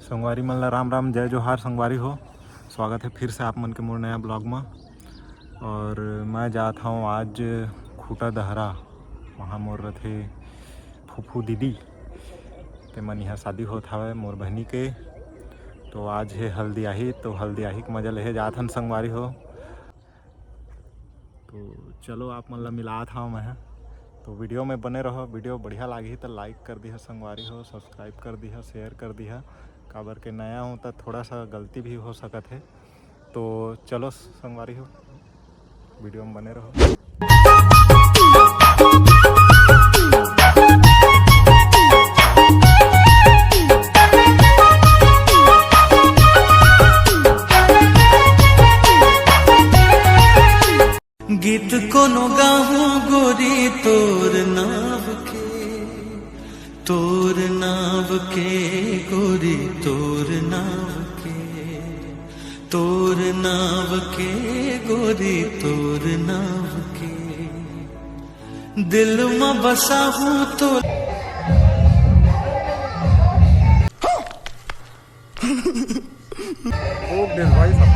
संगवारी मन ला राम राम जय जोहार संगवारी हो। स्वागत है फिर से आप मन के मोर नया ब्लॉग में। और मैं जाता हूँ आज खूटा दहरा, वहाँ मोर रथे फूफू दीदी ते मन यहाँ शादी होत हवे मोर बहनी के। तो आज है हल्दियाही, तो हल्दियाही के मजा ले जात हन संगवारी हो। तो चलो आप मन ला मिलात हूँ मैं। तो वीडियो में बने रहो, वीडियो बढ़िया लगी तो लाइक कर दिया संगवारी हो, सब्सक्राइब कर दिया, शेयर कर दिया। काबर के नया हूँ तो थोड़ा सा गलती भी हो सकत है। तो चलो संगवारी हो, वीडियो में बने रहो। गीत कोनो गाहूं गोरी तोर नाव के गोरी तोर नाव के गोरी तोर नाव के दिल में बसा हूँ तो खूब भाई।